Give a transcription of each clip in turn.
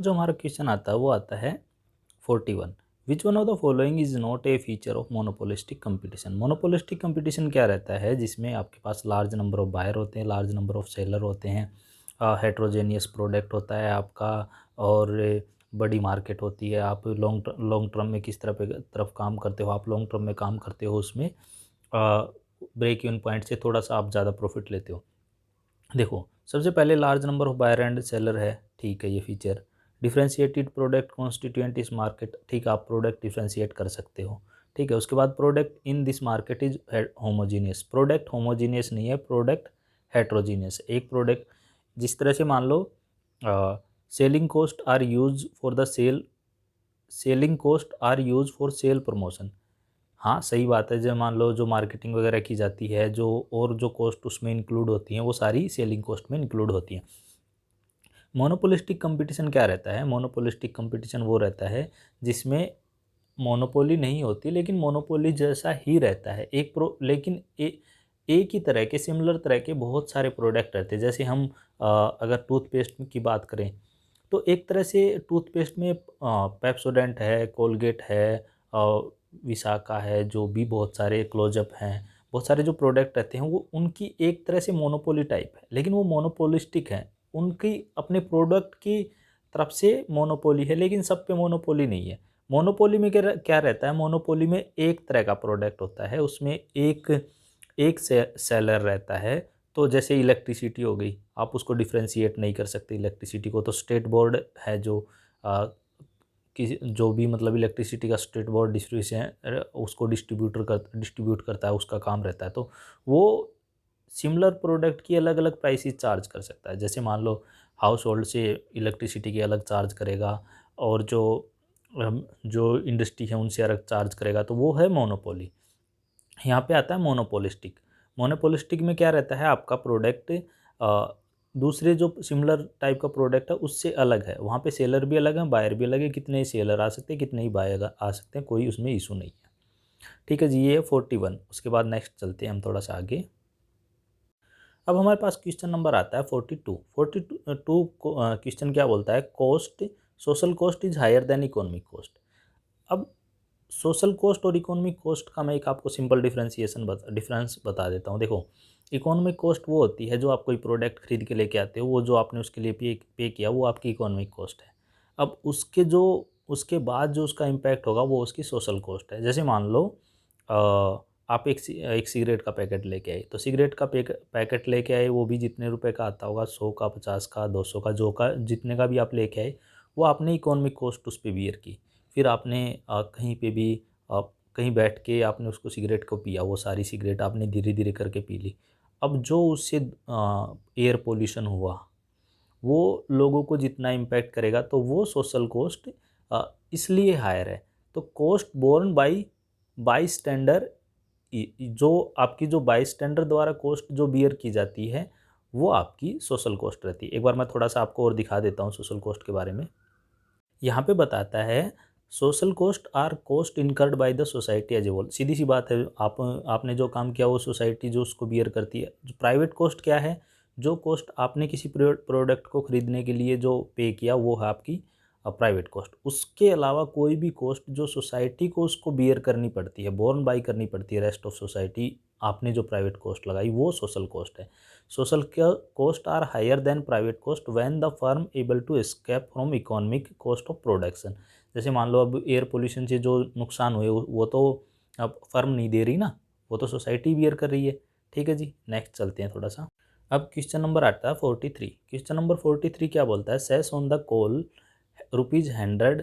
जो हमारा क्वेश्चन आता है वो आता है 41। विच one of the following is not a feature of monopolistic competition. Monopolistic competition क्या रहता है, जिसमें आपके पास लार्ज नंबर ऑफ बायर होते हैं, लार्ज नंबर ऑफ सेलर होते हैं, हेट्रोजेनियस प्रोडक्ट होता है आपका, और बड़ी मार्केट होती है। आप लॉन्ग टर्म में किस तरफ काम करते हो, आप लॉन्ग टर्म में काम करते हो, उसमें ब्रेक इवन पॉइंट से थोड़ा सा आप ज़्यादा प्रॉफिट लेते हो। देखो, सबसे पहले large number of buyer and seller है, ठीक है ये फीचर। डिफ्रेंशिएटेड प्रोडक्ट कॉन्स्टिट्यूएंट इस मार्केट, ठीक है आप प्रोडक्ट डिफ्रेंशिएट कर सकते हो, ठीक है। उसके बाद product in this market is homogeneous. Product homogeneous नहीं है, प्रोडक्ट हेट्रोजीनियस। एक प्रोडक्ट जिस तरह से मान लो selling cost are used for the sale, selling cost are used for sale promotion. हाँ सही बात है, जब मान लो जो मार्केटिंग वगैरह की जाती है, जो और जो कॉस्ट उसमें इंक्लूड होती हैं वो सारी सेलिंग कॉस्ट में इंक्लूड होती हैं। मोनोपोलिस्टिक कंपटीशन क्या रहता है, मोनोपोलिस्टिक कंपटीशन वो रहता है जिसमें मोनोपोली नहीं होती, लेकिन मोनोपोली जैसा ही रहता है। लेकिन एक ही तरह के, सिमिलर तरह के बहुत सारे प्रोडक्ट रहते हैं। जैसे हम अगर टूथपेस्ट की बात करें तो एक तरह से टूथपेस्ट में पेप्सोडेंट है, कोलगेट है, विशाखा है, जो भी बहुत सारे क्लोजअप हैं, बहुत सारे जो प्रोडक्ट रहते हैं वो उनकी एक तरह से मोनोपोली टाइप है, लेकिन वो मोनोपोलिस्टिक है। उनकी अपने प्रोडक्ट की तरफ से मोनोपोली है, लेकिन सब पे मोनोपोली नहीं है। मोनोपोली में क्या क्या रहता है, मोनोपोली में एक तरह का प्रोडक्ट होता है, उसमें एक एक सेलर रहता है। तो जैसे इलेक्ट्रिसिटी हो गई, आप उसको डिफ्रेंशिएट नहीं कर सकते इलेक्ट्रिसिटी को, तो स्टेट बोर्ड है जो जो भी मतलब इलेक्ट्रिसिटी का स्टेट बोर्ड डिस्ट्रीब्यूशन उसको डिस्ट्रीब्यूट करता है, उसका काम रहता है। तो वो सिमिलर प्रोडक्ट की अलग अलग प्राइसेस चार्ज कर सकता है। जैसे मान लो हाउस होल्ड से इलेक्ट्रिसिटी की अलग चार्ज करेगा, और जो इंडस्ट्री है उनसे अलग चार्ज करेगा, तो वो है मोनोपोली। यहाँ पे आता है मोनोपोलिस्टिक। मोनोपोलिस्टिक में क्या रहता है, आपका प्रोडक्ट दूसरे जो सिमिलर टाइप का प्रोडक्ट है उससे अलग है। वहाँ पे सेलर भी अलग है, बायर भी अलग है, कितने ही सेलर आ सकते हैं, कितने ही बायर आ सकते हैं, कोई उसमें इशू नहीं है। ठीक है जी, ये है 41। उसके बाद नेक्स्ट चलते हैं हम थोड़ा सा आगे। अब हमारे पास क्वेश्चन नंबर आता है 42। 42 क्वेश्चन क्या बोलता है, cost, social cost is higher than economic cost. अब सोशल कॉस्ट और इकोनॉमिक कॉस्ट का मैं एक आपको सिंपल डिफरेंस बता देता हूँ। देखो, इकोनॉमिक कॉस्ट वो होती है जो आप कोई प्रोडक्ट खरीद के लेके आते हो, वो जो आपने उसके लिए पे किया वो आपकी इकोनॉमिक कॉस्ट है। अब उसके बाद जो उसका इम्पैक्ट होगा वो उसकी सोशल कॉस्ट है। जैसे मान लो आप एक सिगरेट का पैकेट लेके आए, तो सिगरेट का पैकेट लेके आए, वो भी जितने रुपए का आता होगा, 100 का, 50 का, 200 का, जितने का भी आप लेके आए, वो आपने इकोनॉमिक कॉस्ट उस पर बियर की। फिर आपने कहीं पे भी कहीं बैठ के आपने उसको सिगरेट को पिया, वो सारी सिगरेट आपने धीरे धीरे करके पी ली। अब जो उससे एयर पोल्यूशन हुआ, वो लोगों को जितना इम्पैक्ट करेगा, तो वो सोशल कॉस्ट इसलिए हायर है। तो कॉस्ट बोर्न बाई स्टैंडर, जो आपकी जो बाई स्टैंडर द्वारा कॉस्ट जो बियर की जाती है वो आपकी सोशल कॉस्ट रहती है। एक बार मैं थोड़ा सा आपको और दिखा देता हूँ सोशल कॉस्ट के बारे में। यहाँ पे बताता है social cost are cost incurred by the society as a whole. सीधी सी बात है, आपने जो काम किया वो सोसाइटी जो उसको बियर करती है। जो प्राइवेट कॉस्ट क्या है, जो कॉस्ट आपने किसी प्रोडक्ट को खरीदने के लिए जो पे किया वो है आपकी प्राइवेट कॉस्ट। उसके अलावा कोई भी कॉस्ट जो सोसाइटी को उसको बियर करनी पड़ती है, बोर्न बाई करनी पड़ती है रेस्ट ऑफ सोसाइटी, आपने जो प्राइवेट कॉस्ट लगाई वो सोशल कॉस्ट है। Social cost are higher than private cost when the firm able to escape from economic cost of production. जैसे मान लो अब एयर पोल्यूशन से जो नुकसान हुए वो तो अब फर्म नहीं दे रही ना, वो तो सोसाइटी बियर कर रही है। ठीक है जी, नेक्स्ट चलते हैं थोड़ा सा। अब क्वेश्चन नंबर आता है 43। क्वेश्चन नंबर 43 क्या बोलता है, cess on the coal ₹100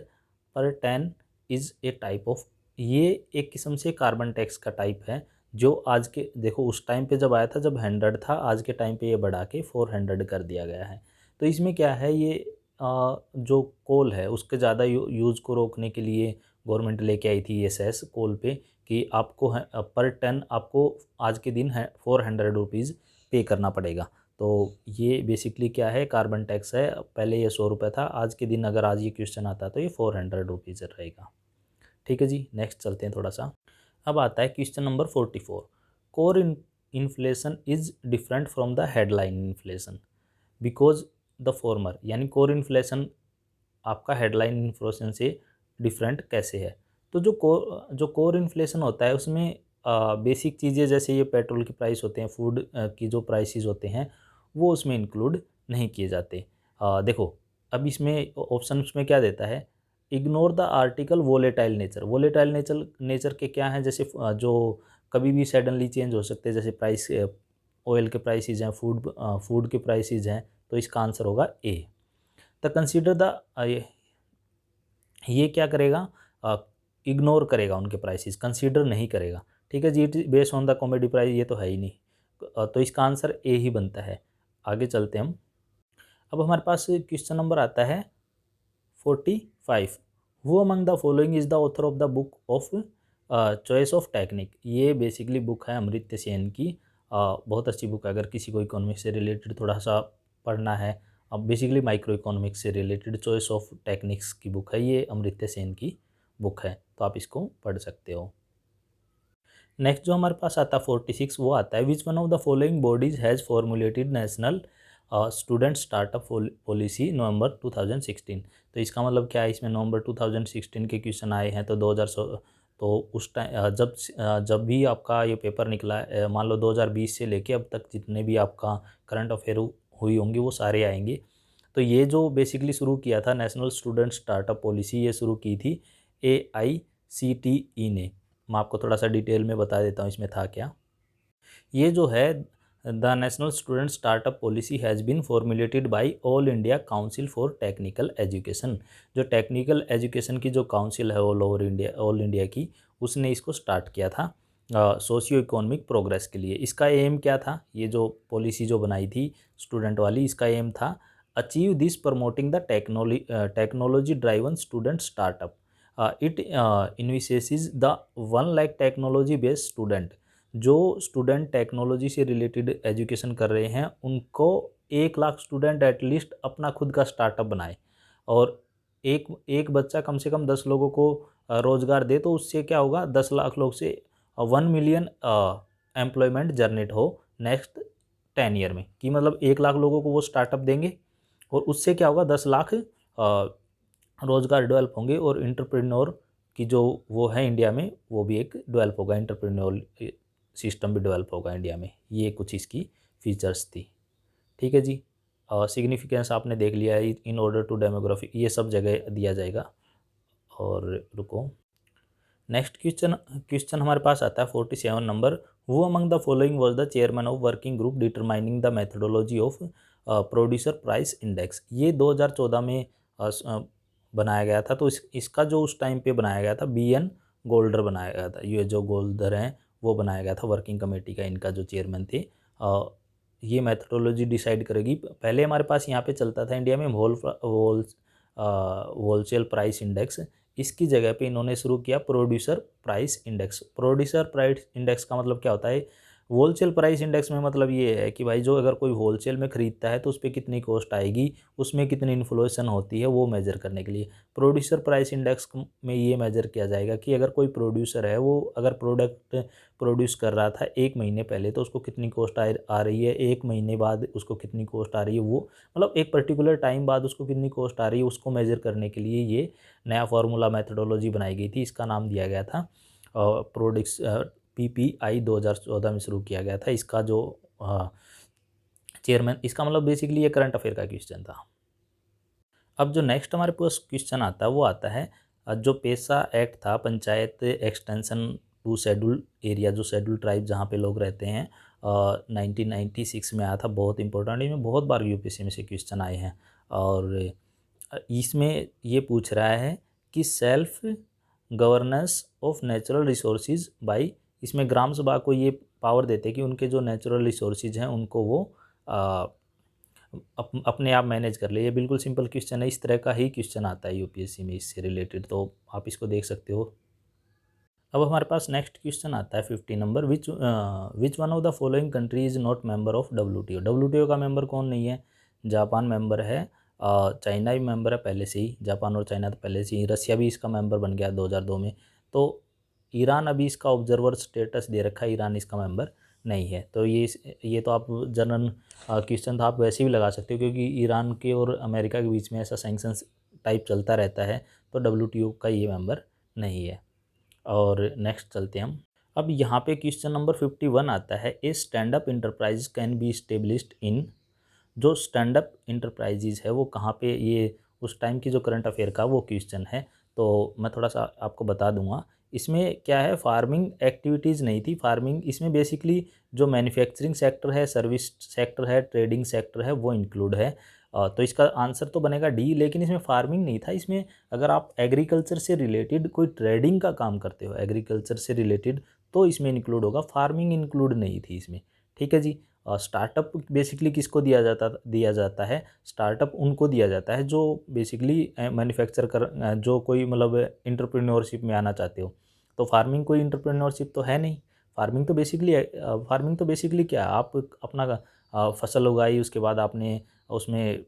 per ton is a type of. ये एक किस्म से कार्बन टैक्स का टाइप है, जो आज के, देखो उस टाइम पे जब आया था जब 100 था, आज के टाइम पे ये बढ़ा के 400 कर दिया गया है। तो इसमें क्या है, ये जो कोल है उसके ज़्यादा यूज़ को रोकने के लिए गवर्नमेंट लेके आई थी ये सेस कोल पे, कि आपको पर टन आपको आज के दिन है 400 रुपीज़ पे करना पड़ेगा। तो ये बेसिकली क्या है, कार्बन टैक्स है। पहले ये 100 रुपये था, आज के दिन अगर आज ये क्वेश्चन आता तो ये 400 रुपीज़ रहेगा। ठीक है जी, नेक्स्ट चलते हैं थोड़ा सा। अब आता है question number 44। Core inflation is different from the headline inflation because the former. यानी कोर इन्फ्लेशन आपका हेडलाइन इन्फ्लेशन से डिफरेंट कैसे है। तो जो कोर इन्फ्लेशन होता है उसमें बेसिक चीज़ें जैसे ये पेट्रोल की प्राइस होते हैं, फूड की जो प्राइसेस होते हैं वो उसमें इंक्लूड नहीं किए जाते। देखो अब इसमें ऑप्शन में क्या देता है, ignore the article volatile nature. Volatile nature nature के क्या हैं, जैसे जो कभी भी सडनली चेंज हो सकते हैं, जैसे प्राइस ऑयल के प्राइसेस हैं, फूड के प्राइसेस हैं, तो इसका आंसर होगा ए। द कंसीडर द ये क्या करेगा, इग्नोर करेगा उनके प्राइसेस, कंसीडर नहीं करेगा। ठीक है जी, it based on the commodity price, ये तो है ही नहीं। तो इसका आंसर ए ही बनता है। आगे चलते हम। अब हमारे पास क्वेश्चन नंबर आता है 45। Who among the following is the author of the book of choice of technique. ये बेसिकली बुक है अमर्त्य सेन की। बहुत अच्छी बुक है, अगर किसी को इकोनॉमिक्स से रिलेटेड थोड़ा सा पढ़ना है। अब बेसिकली माइक्रो इकोनॉमिक्स से रिलेटेड चॉइस ऑफ टेक्निक्स की बुक है, ये अमर्त्य सेन की बुक है, तो आप इसको पढ़ सकते हो। नेक्स्ट जो हमारे पास आता है 46, वो आता है which one of the following bodies has formulated national student startup policy November 2016। तो इसका मतलब क्या है, इसमें नवंबर 2016 के क्वेश्चन आए हैं। तो 2016 तो उस टाइम जब भी आपका ये पेपर निकला है, मान लो 2020 से लेके अब तक जितने भी आपका करंट अफेयर हुई होंगी वो सारे आएंगे। तो ये जो बेसिकली शुरू किया था नेशनल स्टूडेंट स्टार्टअप पॉलिसी, ये शुरू की थी AICTE ने। मैं आपको थोड़ा सा डिटेल में बता देता हूँ इसमें था क्या। ये जो है the national student startup policy has been formulated by all India council for technical education. जो टेक्निकल एजुकेशन की जो काउंसिल है ऑल इंडिया की, उसने इसको स्टार्ट किया था सोशियो इकोनॉमिक प्रोग्रेस के लिए। इसका एम क्या था, ये जो पॉलिसी जो बनाई थी स्टूडेंट वाली, इसका एम था achieve this promoting the technology driven student startup. It envisages the 1 lakh technology based student. जो स्टूडेंट टेक्नोलॉजी से रिलेटेड एजुकेशन कर रहे हैं उनको 1 लाख स्टूडेंट एटलीस्ट अपना खुद का स्टार्टअप बनाए, और एक एक बच्चा कम से कम 10 लोगों को रोज़गार दे, तो उससे क्या होगा, 10 लाख लोग से 1 मिलियन एम्प्लॉयमेंट जनरेट हो नेक्स्ट 10 ईयर में। कि मतलब 1 लाख लोगों को वो स्टार्टअप देंगे और उससे क्या होगा, 10 लाख रोज़गार डेवलप होंगे, और इंटरप्रेन्योर की जो वो है इंडिया में, वो भी एक डेवलप होगा, इंटरप्रेन्योर सिस्टम भी डेवलप होगा इंडिया में। ये कुछ इसकी फीचर्स थी। ठीक है जी, सिग्निफिकेंस आपने देख लिया है, इन ऑर्डर टू डेमोग्राफी ये सब जगह दिया जाएगा। और रुको, नेक्स्ट क्वेश्चन हमारे पास आता है 47 number. Who among the following was the chairman of working group determining the methodology of producer price index. ये 2014 में बनाया गया था। तो इसका जो उस टाइम पे बनाया गया था, BN गोल्डर बनाया गया था। ये जो गोल्डर हैं वो बनाया गया था वर्किंग कमेटी का, इनका जो चेयरमैन थे। ये मेथोडोलॉजी डिसाइड करेगी। पहले हमारे पास यहाँ पे चलता था इंडिया में होलसेल प्राइस इंडेक्स, इसकी जगह पे इन्होंने शुरू किया producer price index. Producer price index का मतलब क्या होता है, होलसेल प्राइस इंडेक्स में मतलब ये है कि भाई जो अगर कोई होलसेल में ख़रीदता है तो उस पर कितनी कॉस्ट आएगी, उसमें कितनी इन्फ्लेशन होती है, वो मेजर करने के लिए। प्रोड्यूसर प्राइस इंडेक्स में ये मेजर किया जाएगा कि अगर कोई प्रोड्यूसर है, वो अगर प्रोडक्ट प्रोड्यूस कर रहा था 1 महीने पहले, तो उसको कितनी कॉस्ट आ रही है, 1 महीने बाद उसको कितनी कॉस्ट आ रही है, वो मतलब एक पर्टिकुलर टाइम बाद उसको कितनी कॉस्ट आ रही है, उसको मेजर करने के लिए ये नया फार्मूला मेथोडोलॉजी बनाई गई थी। इसका नाम दिया गया था प्रोडिक्स PPI 2014 में शुरू किया गया था। इसका जो चेयरमैन, इसका मतलब बेसिकली ये करंट अफेयर का क्वेश्चन था। अब जो नेक्स्ट हमारे पास क्वेश्चन आता है वो आता है जो पेशा एक्ट था, panchayat extension to schedule area, जो शेड्यूल ट्राइब जहाँ पे लोग रहते हैं, 1996 में आया था। बहुत इंपॉर्टेंट, इसमें बहुत बार UPSC में से क्वेश्चन आए हैं। और इसमें ये पूछ रहा है कि self governance of natural resources by, इसमें ग्राम सभा को ये पावर देते हैं कि उनके जो नेचुरल रिसोर्सेज हैं उनको वो अपने आप मैनेज कर ले। ये बिल्कुल सिंपल क्वेश्चन है, इस तरह का ही क्वेश्चन आता है UPSC में इससे रिलेटेड, तो आप इसको देख सकते हो। अब हमारे पास नेक्स्ट क्वेश्चन आता है 50 number. Which one of the following country is not member of WTO। WTO का मेंबर कौन नहीं है, जापान मेंबर है, चाइना भी मेंबर है पहले से ही, जापान और चाइना तो पहले से ही, रसिया भी इसका मेंबर बन गया 2002 में। तो ईरान अभी इसका ऑब्जर्वर स्टेटस दे रखा है, ईरान इसका मेंबर नहीं है। तो ये तो आप जनरल क्वेश्चन था, आप वैसे भी लगा सकते हो, क्योंकि ईरान के और अमेरिका के बीच में ऐसा सैंक्शंस टाइप चलता रहता है, तो WTO का ये मेंबर नहीं है। और नेक्स्ट चलते हैं हम। अब यहाँ पे क्वेश्चन नंबर 51 आता है, a stand up enterprise can be established in. जो स्टैंड अप इंटरप्राइजेज है वो कहाँ पे, ये उस टाइम की जो करंट अफेयर का वो क्वेश्चन है, तो मैं थोड़ा सा आपको बता दूंगा। इसमें क्या है, फार्मिंग एक्टिविटीज़ नहीं थी। फार्मिंग इसमें बेसिकली जो मैन्युफैक्चरिंग सेक्टर है, सर्विस सेक्टर है, ट्रेडिंग सेक्टर है, वो इंक्लूड है। तो इसका आंसर तो बनेगा डी, लेकिन इसमें फार्मिंग नहीं था। इसमें अगर आप एग्रीकल्चर से रिलेटेड कोई ट्रेडिंग का काम करते हो, एग्रीकल्चर से रिलेटेड, तो इसमें इंक्लूड होगा, फार्मिंग इंक्लूड नहीं थी इसमें। ठीक है जी। स्टार्टअप बेसिकली किसको दिया जाता है, स्टार्टअप उनको दिया जाता है जो बेसिकली मैन्युफैक्चर जो कोई मतलब इंटरप्रेन्योरशिप में आना चाहते हो। तो फार्मिंग कोई इंटरप्रेन्योरशिप तो है नहीं। फार्मिंग तो बेसिकली क्या है, आप अपना फसल उगाई, उसके बाद आपने उसमें,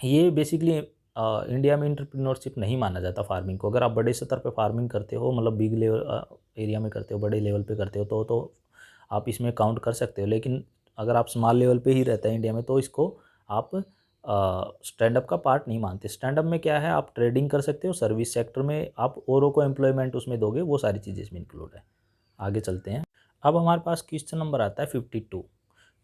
ये बेसिकली इंडिया में इंटरप्रेन्योरशिप नहीं माना जाता फार्मिंग को। अगर आप बड़े स्तर पे फार्मिंग करते हो, मतलब बिग लेवल एरिया में करते हो, बड़े लेवल पे करते हो, तो आप इसमें काउंट कर सकते हो। लेकिन अगर आप स्मॉल लेवल पे ही रहते हैं इंडिया में, तो इसको आप स्टैंड अप का पार्ट नहीं मानते। स्टैंड अप में क्या है, आप ट्रेडिंग कर सकते हो, सर्विस सेक्टर में आप औरों को एम्प्लॉयमेंट उसमें दोगे, वो सारी चीज़ें इसमें इंक्लूड है। आगे चलते हैं। अब हमारे पास क्वेश्चन नंबर आता है 52।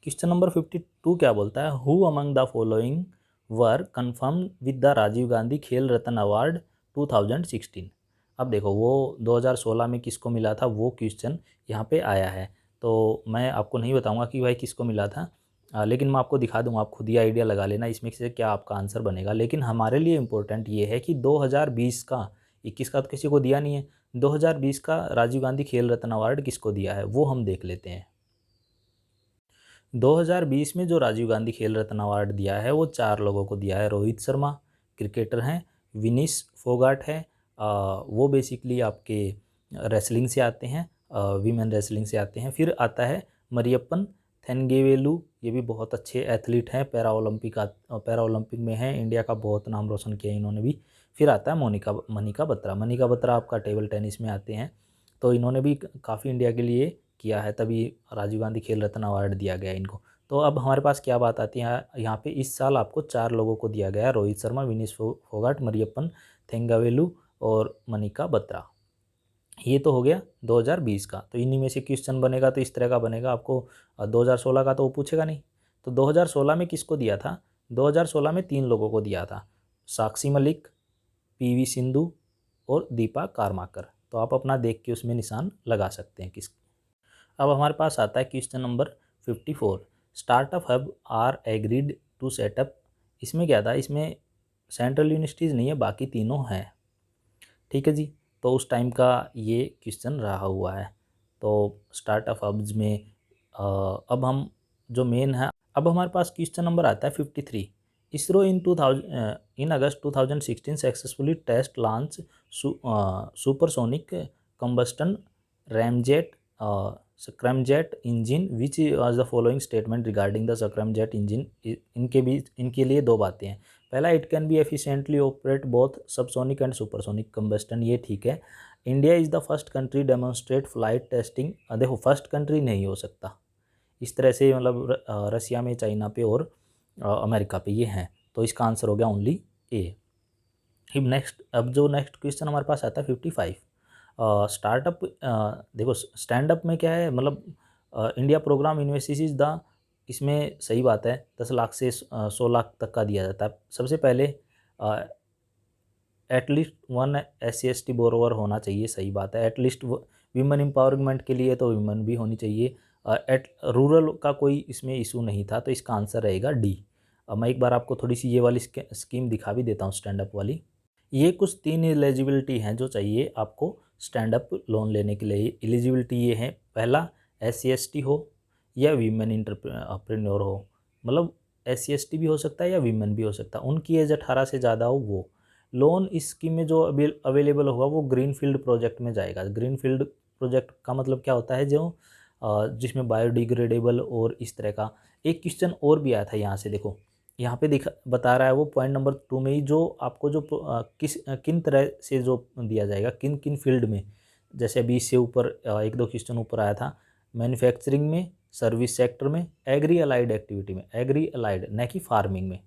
क्वेश्चन नंबर 52 क्या बोलता है, who among the following were confirm with the Rajiv Gandhi Khel Ratna award 2016। अब देखो वो 2016 में किसको मिला था, वो क्वेश्चन यहाँ पे आया है। तो मैं आपको नहीं बताऊंगा कि भाई किसको मिला था, लेकिन मैं आपको दिखा दूंगा, आप खुद ही आइडिया लगा लेना इसमें से क्या आपका आंसर बनेगा। लेकिन हमारे लिए इम्पोर्टेंट ये है कि 2020 का, 21 का तो किसी को दिया नहीं है, 2020 का राजीव गांधी खेल रत्न अवार्ड किसको दिया है वो हम देख लेते हैं। 2020 में जो राजीव गांधी खेल रत्न अवार्ड दिया है वो 4 लोगों को दिया है। रोहित शर्मा क्रिकेटर हैं, विनीश फोगाट है, वो बेसिकली आपके रेसलिंग से आते हैं, वीमेन रेसलिंग से आते हैं। फिर आता है मरियप्पन थेनगेवेलु, ये भी बहुत अच्छे एथलीट हैं, पैरा ओलंपिक में हैं, इंडिया का बहुत नाम रोशन किया इन्होंने भी। फिर आता है मनिका बत्रा। मनिका बत्रा आपका टेबल टेनिस में आते हैं, तो इन्होंने भी काफ़ी इंडिया के लिए किया है, तभी राजीव गांधी खेल रत्न अवार्ड दिया गया इनको। तो अब हमारे पास क्या बात आती है यहाँ पे, इस साल आपको 4 लोगों को दिया गया है, रोहित शर्मा, विनीश फोगाट, मरियप्पन थेंगावेलु और मनिका बत्रा। ये तो हो गया 2020 का। तो इन्हीं में से क्वेश्चन बनेगा, तो इस तरह का बनेगा आपको। 2016 का तो वो पूछेगा नहीं। तो 2016 में किसको दिया था, 2016 में 3 लोगों को दिया था, साक्षी मलिक, PV सिंधु और दीपा कारमाकर। तो आप अपना देख के उसमें निशान लगा सकते हैं किस। अब हमारे पास आता है question number 54। Startup hub are agreed to set up. इसमें क्या था, इसमें सेंट्रल यूनिवर्सिटीज़ नहीं है, बाकी तीनों हैं। ठीक है जी। तो उस टाइम का ये क्वेश्चन रहा हुआ है। तो स्टार्टअप हब्स में अब हम जो मेन है, अब हमारे पास क्वेश्चन नंबर आता है 53। ISRO in August 2016 successfully test launch supersonic combustion ramjet scramjet engine, which was the following statement regarding the scramjet engine. इनके बीच, इनके लिए 2 बातें हैं। पहला, it can be efficiently operate both subsonic and supersonic combustion, ये ठीक है। India is the first country demonstrate flight testing. देखो फर्स्ट कंट्री नहीं हो सकता इस तरह से, मतलब रसिया में, चाइना पे और अमेरिका पे ये हैं। तो इसका आंसर हो गया ओनली ए। अब जो नेक्स्ट क्वेश्चन हमारे पास आता है 55। स्टार्टअप, देखो स्टैंड अप में क्या है, मतलब इंडिया प्रोग्राम इन्वेस्टिज द, इसमें सही बात है 10 लाख से 100 लाख तक का दिया जाता है। सबसे पहले एटलीस्ट 1 SC/ST बोरोवर होना चाहिए, सही बात है। एटलीस्ट विमेन एम्पावरमेंट के लिए तो विमेन भी होनी चाहिए। रूरल का कोई इसमें इशू नहीं था, तो इसका आंसर रहेगा डी। मैं एक बार आपको थोड़ी सी ये वाली स्कीम दिखा भी देता हूँ, स्टैंड अप वाली। ये कुछ 3 एलिजिबिलिटी हैं जो चाहिए आपको स्टैंड अप लोन लेने के लिए। एलिजिबिलिटी ये है, पहला SC/ST हो या वीमेन एंटरप्रेन्योर हो, मतलब SC/ST भी हो सकता है या वीमेन भी हो सकता है, उनकी एज 18 से ज़्यादा हो वो। लोन इस स्कीम में जो अवेलेबल होगा वो ग्रीन फील्ड प्रोजेक्ट में जाएगा। ग्रीन फील्ड प्रोजेक्ट का मतलब क्या होता है, जो जिसमें बायोडिग्रेडेबल और इस तरह का। एक क्वेश्चन और भी आया था यहाँ से, देखो यहाँ पे बता रहा है वो पॉइंट नंबर 2 में ही, जो आपको जो किन तरह से जो दिया जाएगा, किन किन फील्ड में। जैसे अभी इससे ऊपर 1-2 क्वेश्चन ऊपर आया था, मैन्युफैक्चरिंग में, सर्विस सेक्टर में, एग्री अलाइड एक्टिविटी में, एग्री अलाइड न कि फार्मिंग में।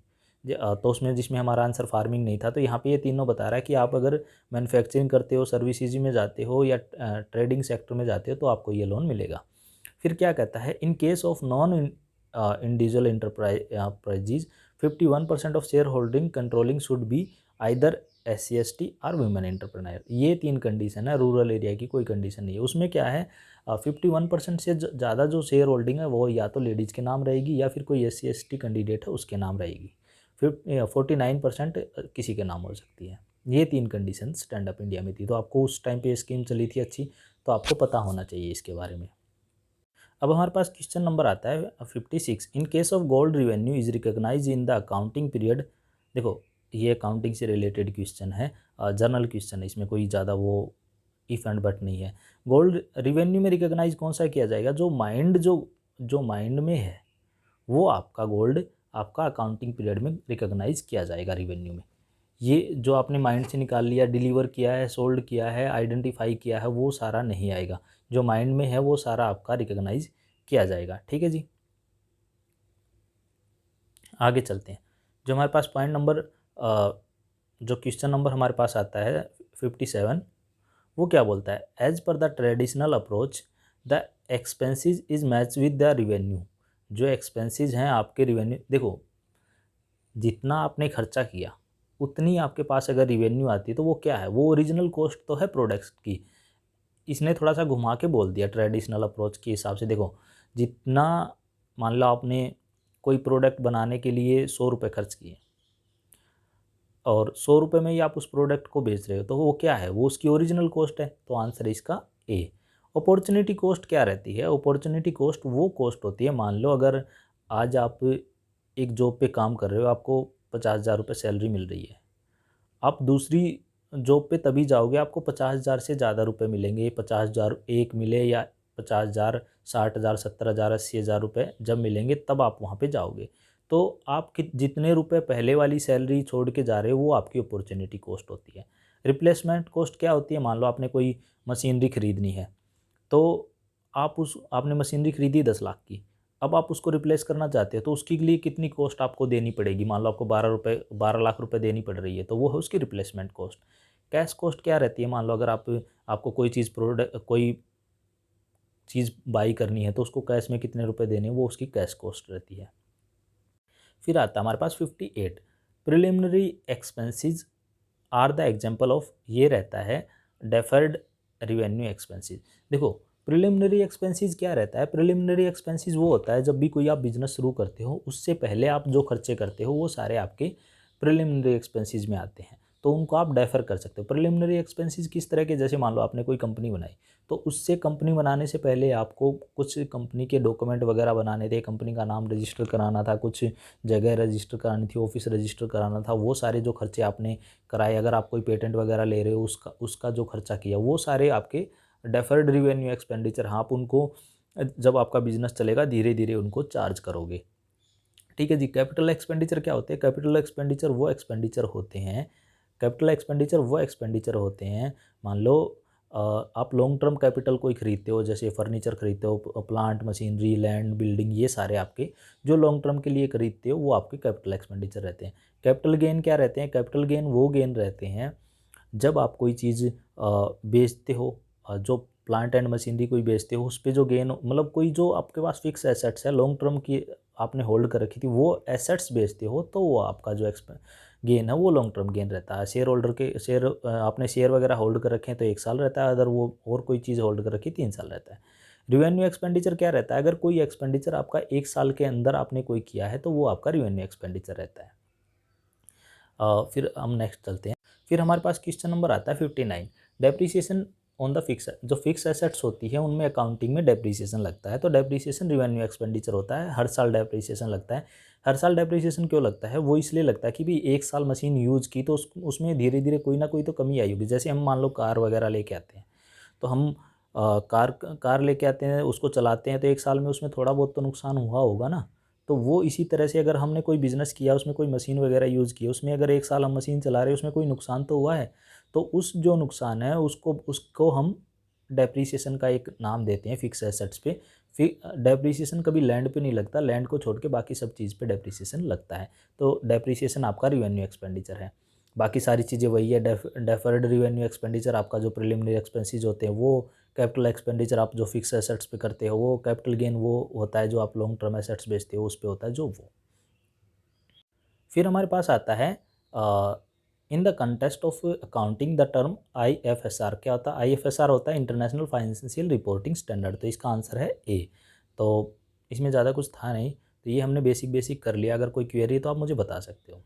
तो उसमें जिसमें हमारा आंसर फार्मिंग नहीं था, तो यहाँ पे ये तीनों बता रहा है कि आप अगर मैन्युफैक्चरिंग करते हो, सर्विसेज में जाते हो या ट्रेडिंग सेक्टर में जाते हो तो आपको ये लोन मिलेगा। फिर क्या कहता है, इन case of non individual enterprises 51% of share holding controlling should be either SC ST और वुमेन एंटरप्रेन्योर। ये 3 कंडीशन है, रूरल एरिया की कोई कंडीशन नहीं है। उसमें क्या है, 51% से ज़्यादा जो शेयर होल्डिंग है वो या तो लेडीज़ के नाम रहेगी या फिर कोई SC ST कैंडिडेट है उसके नाम रहेगी। 49% किसी के नाम हो सकती है। ये 3 कंडीशन स्टैंड अप इंडिया में थी, तो आपको उस टाइम पे स्कीम चली थी अच्छी, तो आपको पता होना चाहिए इसके बारे में। अब हमारे पास क्वेश्चन नंबर आता है 56, in case of gold revenue is recognise in the accounting period. देखो ये अकाउंटिंग से रिलेटेड क्वेश्चन है, जनरल क्वेश्चन है, इसमें कोई ज़्यादा वो इफ एंड बट नहीं है। गोल्ड रिवेन्यू में रिकॉग्नाइज कौन सा किया जाएगा, जो माइंड में है वो आपका गोल्ड आपका अकाउंटिंग पीरियड में रिकॉग्नाइज किया जाएगा रिवेन्यू में। ये जो आपने माइंड से निकाल लिया, डिलीवर किया है, सोल्ड किया है, आइडेंटिफाई किया है, वो सारा नहीं आएगा। जो माइंड में है वो सारा आपका रिकॉग्नाइज किया जाएगा। ठीक है जी, आगे चलते हैं। जो हमारे पास पॉइंट नंबर जो क्वेश्चन नंबर हमारे पास आता है 57, वो क्या बोलता है, as per the traditional approach the expenses is match with the revenue. जो एक्सपेंसेस हैं आपके रिवेन्यू, देखो जितना आपने खर्चा किया उतनी आपके पास अगर रिवेन्यू आती है तो वो क्या है, वो ओरिजिनल कॉस्ट तो है प्रोडक्ट्स की। इसने थोड़ा सा घुमा के बोल दिया ट्रेडिशनल अप्रोच के हिसाब से। देखो जितना, मान लो आपने कोई प्रोडक्ट बनाने के लिए 100 रुपये खर्च किए और 100 रुपये में ही आप उस प्रोडक्ट को बेच रहे हो, तो वो क्या है, वो उसकी ओरिजिनल कॉस्ट है। तो आंसर है इसका ए। अपॉर्चुनिटी कॉस्ट क्या रहती है, अपॉर्चुनिटी कॉस्ट वो कॉस्ट होती है, मान लो अगर आज आप एक जॉब पे काम कर रहे हो, आपको 50,000 रुपये सैलरी मिल रही है, आप दूसरी जॉब पे तभी जाओगे आपको 50,000 से ज़्यादा रुपए मिलेंगे। 50,000 एक मिले या 50,000, 60,000, 70,000, 80,000 रुपये जब मिलेंगे तब आप वहाँ पे जाओगे। तो आप जितने रुपए पहले वाली सैलरी छोड़ के जा रहे हो वो आपकी अपॉर्चुनिटी कॉस्ट होती है। रिप्लेसमेंट कॉस्ट क्या होती है, मान लो आपने कोई मशीनरी खरीदनी है, तो आपने मशीनरी खरीदी 10 लाख की, अब आप उसको रिप्लेस करना चाहते हो तो उसके लिए कितनी कॉस्ट आपको देनी पड़ेगी, मान लो आपको 12 लाख रुपए देनी पड़ रही है, तो वो है उसकी रिप्लेसमेंट कॉस्ट। कैश कॉस्ट क्या रहती है, मान लो अगर आपको कोई चीज़ बाई करनी है तो उसको कैश में कितने रुपए देने हैं, वो उसकी कैश कॉस्ट रहती है। फिर आता है हमारे पास 58, preliminary expenses are the example of, ये रहता है डेफर्ड रिवेन्यू एक्सपेंसेस। देखो प्रिलिमिनरी एक्सपेंसेस क्या रहता है, प्रिलिमिनरी एक्सपेंसेस वो होता है जब भी कोई आप बिजनेस शुरू करते हो उससे पहले आप जो खर्चे करते हो वो सारे आपके प्रिलिमिनरी एक्सपेंसेस में आते हैं, तो उनको आप डेफर कर सकते हो। प्रिलिमिनरी एक्सपेंसेस किस तरह के, जैसे मान लो आपने कोई कंपनी बनाई, तो उससे कंपनी बनाने से पहले आपको कुछ कंपनी के डॉक्यूमेंट वगैरह बनाने थे, कंपनी का नाम रजिस्टर कराना था, कुछ जगह रजिस्टर करानी थी, ऑफिस रजिस्टर कराना था, वो सारे जो खर्चे आपने कराए, अगर आप कोई पेटेंट वगैरह ले रहे हो उसका जो खर्चा किया, वो सारे आपके डेफर्ड रिवेन्यू एक्सपेंडिचर। हाँ, आप उनको जब आपका बिजनेस चलेगा धीरे धीरे उनको चार्ज करोगे। ठीक है जी। कैपिटल एक्सपेंडिचर क्या होते हैं, कैपिटल एक्सपेंडिचर वो एक्सपेंडिचर होते हैं, मान लो आप लॉन्ग टर्म कैपिटल कोई खरीदते हो, जैसे फर्नीचर खरीदते हो, प्लांट मशीनरी लैंड बिल्डिंग, ये सारे आपके जो लॉन्ग टर्म के लिए खरीदते हो वो आपके कैपिटल एक्सपेंडिचर रहते हैं। कैपिटल गेन क्या रहते हैं, कैपिटल गेन वो गेन रहते हैं जब आप कोई चीज़ बेचते हो, जो प्लांट एंड मशीनरी कोई बेचते हो उस पर जो गेन, मतलब कोई जो आपके पास फिक्स एसेट्स है लॉन्ग टर्म की आपने होल्ड कर रखी थी, वो एसेट्स बेचते हो तो वो आपका जो गेन है वो लॉन्ग टर्म गेन रहता है। शेयर आपने शेयर वगैरह होल्ड कर रखे हैं तो 1 साल रहता है, अगर वो और कोई चीज़ होल्ड कर रखी 3 साल रहता है। रिवेन्यू एक्सपेंडिचर क्या रहता है, अगर कोई एक्सपेंडिचर आपका 1 साल के अंदर आपने कोई किया है तो वो आपका रिवेन्यू एक्सपेंडिचर रहता है। फिर हम नेक्स्ट चलते हैं। फिर हमारे पास क्वेश्चन नंबर आता है 59, डेप्रीसिएशन ऑन द फिक्स, जो फिक्स एसेट्स होती है उनमें अकाउंटिंग में डेप्रीसिएशन लगता है, तो डेप्रीसिएशन रिवेन्यू एक्सपेंडिचर होता है, हर साल डेप्रीसिएशन लगता है। हर साल डेप्रीसिएशन क्यों लगता है, वो इसलिए लगता है कि भी 1 साल मशीन यूज़ की तो उसमें धीरे धीरे कोई ना कोई तो कमी आई होगी। जैसे हम मान लो कार वगैरह लेके आते हैं, तो हम कार लेके आते हैं, उसको चलाते हैं, तो 1 साल में उसमें थोड़ा बहुत तो नुकसान हुआ होगा ना। तो वो इसी तरह से अगर हमने कोई बिज़नेस किया, उसमें कोई मशीन वगैरह यूज़ की, उसमें अगर 1 साल हम मशीन चला रहे हैं, उसमें कोई नुकसान तो हुआ है, तो उस जो नुकसान है उसको हम डेप्रीसिएशन का एक नाम देते हैं फिक्स एसेट्स पे। डेप्रीसिएशन कभी लैंड पे नहीं लगता, लैंड को छोड़ के बाकी सब चीज़ पे डेप्रीसिएशन लगता है। तो डेप्रीसिएशन आपका रिवेन्यू एक्सपेंडिचर है। बाकी सारी चीज़ें वही है। डेफर्ड रिवेन्यू एक्सपेंडिचर आपका जो प्रिलिमिनरी एक्सपेंसेस होते हैं वो, कैपिटल एक्सपेंडिचर आप जो फिक्स एसेट्स पे करते हो वो, कैपिटल गेन वो होता है जो आप लॉन्ग टर्म एसेट्स बेचते हो उस पे होता है जो वो। फिर हमारे पास आता है in the context of accounting the term IFSR। क्या होता है IFSR? होता है इंटरनेशनल फाइनेंशियल रिपोर्टिंग स्टैंडर्ड। तो इसका आंसर है ए। तो इसमें ज़्यादा कुछ था नहीं, तो ये हमने बेसिक कर लिया। अगर कोई क्वेरी है तो आप मुझे बता सकते हो।